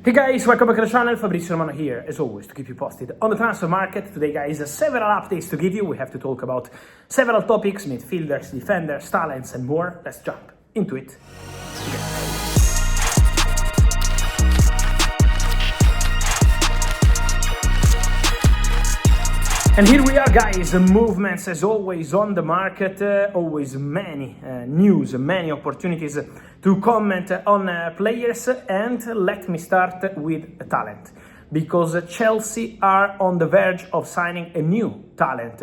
Hey guys, welcome back to the channel. Fabrizio Romano here, as always, to keep you posted on the transfer market. Today, guys, several updates to give you. We have to talk about several topics, midfielders, defenders, talents, and more. Let's jump into it. And here we are, guys, movements as always on the market, always many news, many opportunities to comment on players. And let me start with talent, because Chelsea are on the verge of signing a new talent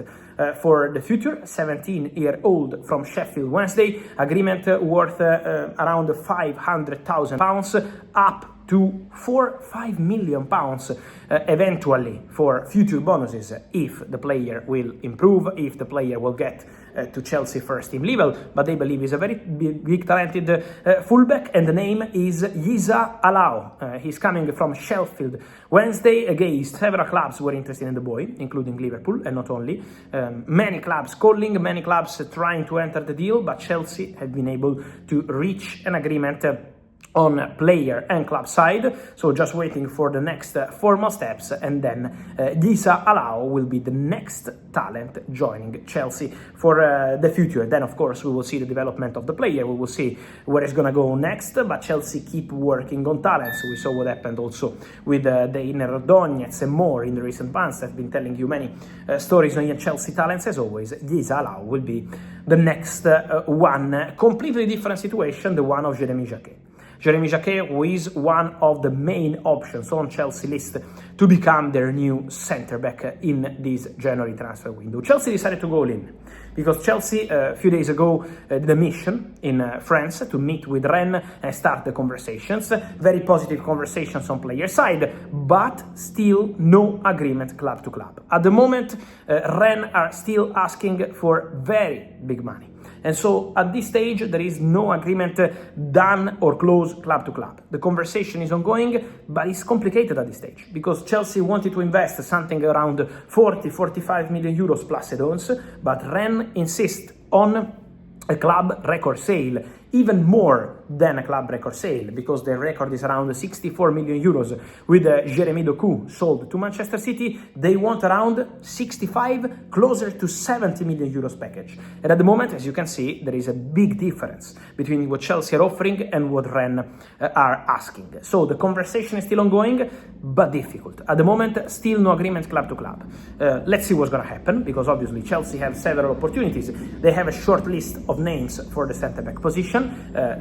for the future, 17-year-old from Sheffield Wednesday, agreement worth around £500,000 up to £4-5 million eventually for future bonuses if the player will improve, if the player will get to Chelsea first team level. But they believe he's a very big talented fullback, and the name is Yisa Alao. He's coming from Sheffield Wednesday. Again, several clubs were interested in the boy, including Liverpool, and not only. Many clubs calling, many clubs trying to enter the deal, but Chelsea have been able to reach an agreement on player and club side, so just waiting for the next formal steps, and then Yisa Alao will be the next talent joining Chelsea for the future. Then, of course, we will see the development of the player, we will see where it's gonna go next, but Chelsea keep working on talents. We saw what happened also with the Inner Donetsk and more in the recent months. I've been telling you many stories on Chelsea talents. As always, Yisa Alao will be the next one. Completely different situation, the one of Jacquet. Jacquet, who is one of the main options on Chelsea list to become their new centre-back in this January transfer window. Chelsea decided to go all in, because Chelsea, a few days ago, did a mission in France to meet with Rennes and start the conversations. Very positive conversations on player side, but still no agreement club to club. At the moment, Rennes are still asking for very big money. And so at this stage, there is no agreement done or closed club to club. The conversation is ongoing, but it's complicated at this stage, because Chelsea wanted to invest something around 40-45 million euros plus add-ons, but Rennes insists on a club record sale, even more than a club record sale, because their record is around 64 million euros with Jeremy Doku sold to Manchester City. They want around 65, closer to 70 million euros package. And at the moment, as you can see, there is a big difference between what Chelsea are offering and what Rennes are asking. So the conversation is still ongoing, but difficult. At the moment, still no agreement club to club. Let's see what's going to happen, because obviously Chelsea have several opportunities. They have a short list of names for the centre-back position.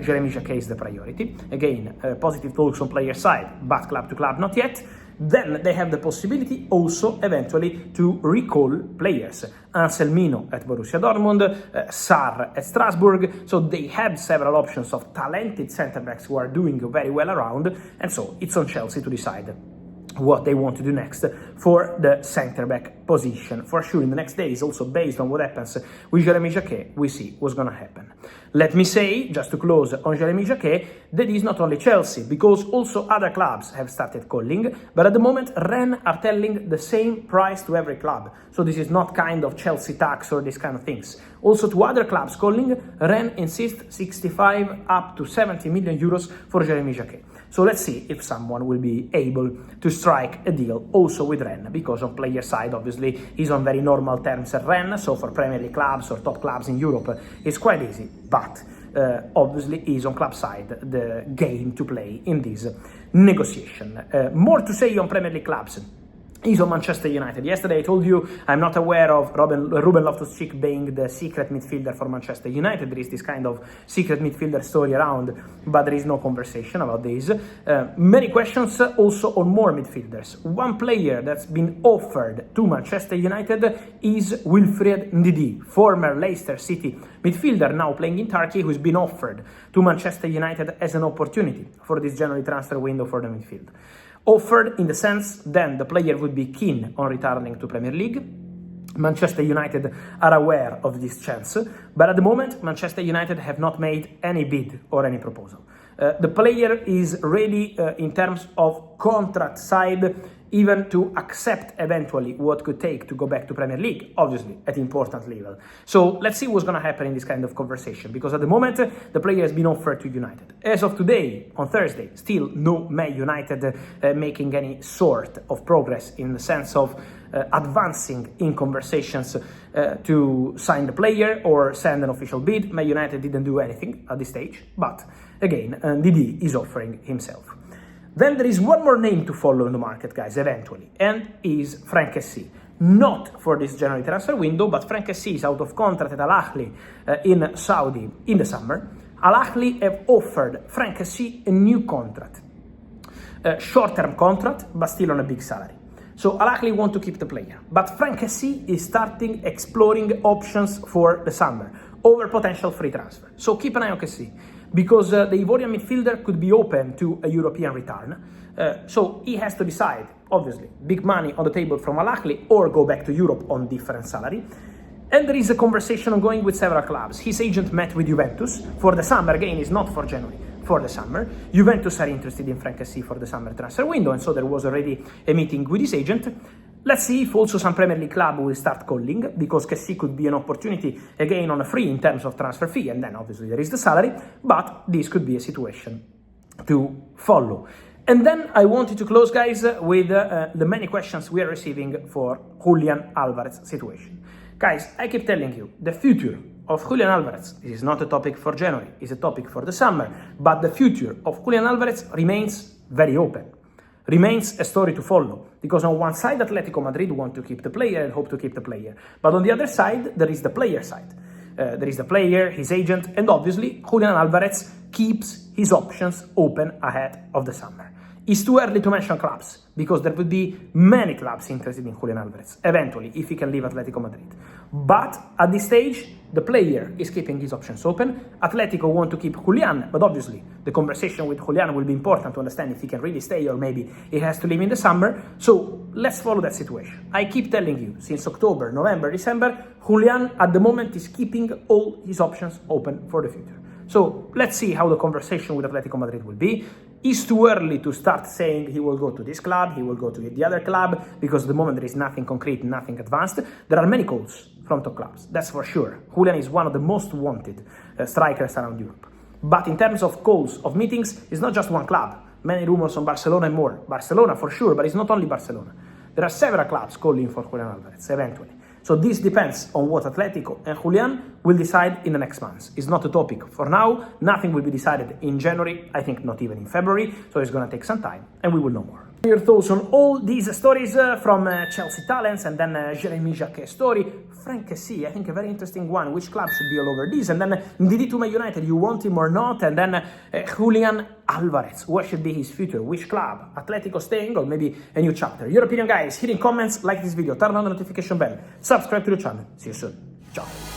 Jeremy Jacquet is the priority. Again, positive talks on player side, but club to club not yet. Then they have the possibility also eventually to recall players. Anselmino at Borussia Dortmund, Sarr at Strasbourg. So they have several options of talented centre-backs who are doing very well around, and so it's on Chelsea to decide what they want to do next for the centre-back position. For sure, in the next days, also based on what happens with Jeremy Jacquet, we see what's going to happen. Let me say, just to close on Jeremy Jacquet, that is not only Chelsea, because also other clubs have started calling, but at the moment, Rennes are telling the same price to every club. So this is not kind of Chelsea tax or these kind of things. Also to other clubs calling, Rennes insists 65 up to 70 million euros for Jeremy Jacquet. So let's see if someone will be able to strike a deal also with Rennes, because on player side, obviously, he's on very normal terms at Rennes, so for Premier League clubs or top clubs in Europe, it's quite easy, but obviously is on club side the game to play in this negotiation. More to say on Premier League clubs. He's on Manchester United. Yesterday I told you I'm not aware of Ruben Loftus-Cheek being the secret midfielder for Manchester United. There is this kind of secret midfielder story around, but there is no conversation about this. Many questions also on more midfielders. One player that's been offered to Manchester United is Wilfred Ndidi, former Leicester City midfielder now playing in Turkey, who's been offered to Manchester United as an opportunity for this January transfer window for the midfield. Offered in the sense then the player would be keen on returning to Premier League. Manchester United are aware of this chance, but at the moment Manchester United have not made any bid or any proposal. The player is ready in terms of contract side. even to accept eventually what could take to go back to Premier League, obviously at important level. So let's see what's going to happen in this kind of conversation, because at the moment the player has been offered to United. As of today, on Thursday, still no Man United making any sort of progress in the sense of advancing in conversations to sign the player or send an official bid. Man United didn't do anything at this stage, but again, Ndidi is offering himself. Then there is one more name to follow in the market, guys, eventually, and is Franck Kessie. Not for this January transfer window, but Franck Kessie is out of contract at Al-Ahli in Saudi in the summer. Al-Ahli have offered Franck Kessie a new contract, a short-term contract, but still on a big salary. So Al-Ahli want to keep the player, but Franck Kessie is starting exploring options for the summer over potential free transfer. So keep an eye on Kessie, because the Ivorian midfielder could be open to a European return. So he has to decide, obviously, big money on the table from Al-Ahli or go back to Europe on different salary. And there is a conversation ongoing with several clubs. His agent met with Juventus for the summer. Again, it's not for January, for the summer. Juventus are interested in Franck Kessie for the summer transfer window, and so there was already a meeting with his agent. Let's see if also some Premier League club will start calling, because Kessie could be an opportunity, again, on a free in terms of transfer fee, and then obviously there is the salary, but this could be a situation to follow. And then I wanted to close, guys, with the many questions we are receiving for Julián Álvarez situation. Guys, I keep telling you, the future of Julián Álvarez, this is not a topic for January, it's a topic for the summer, but the future of Julián Álvarez remains very open, remains a story to follow, because on one side Atlético Madrid want to keep the player and hope to keep the player, but on the other side there is the player side. There is the player, his agent, and obviously Julián Álvarez keeps his options open ahead of the summer. It's too early to mention clubs, because there will be many clubs interested in Julián Álvarez, eventually, if he can leave Atlético Madrid. But at this stage, the player is keeping his options open. Atlético want to keep Julián, but obviously the conversation with Julián will be important to understand if he can really stay or maybe he has to leave in the summer. So let's follow that situation. I keep telling you, since October, November, December, Julián at the moment is keeping all his options open for the future. So let's see how the conversation with Atlético Madrid will be. It's too early to start saying he will go to this club, he will go to the other club, because at the moment there is nothing concrete, nothing advanced. There are many calls from top clubs, that's for sure. Julián is one of the most wanted strikers around Europe. But in terms of calls, of meetings, it's not just one club. Many rumors on Barcelona and more. Barcelona for sure, but it's not only Barcelona. There are several clubs calling for Julián Álvarez, eventually. So this depends on what Atlético and Julián will decide in the next months. It's not a topic for now. Nothing will be decided in January, I think not even in February, so it's going to take some time, and we will know more. Your thoughts on all these stories from Chelsea talents, and then Jacquet story, Franck Kessie, I think a very interesting one. Which club should be all over this? And then Ndidi to Man United, you want him or not? And then Julián Álvarez, what should be his future? Which club? Atlético staying or maybe a new chapter? Your opinion, guys. Hit in comments, like this video, turn on the notification bell, subscribe to the channel. See you soon. Ciao.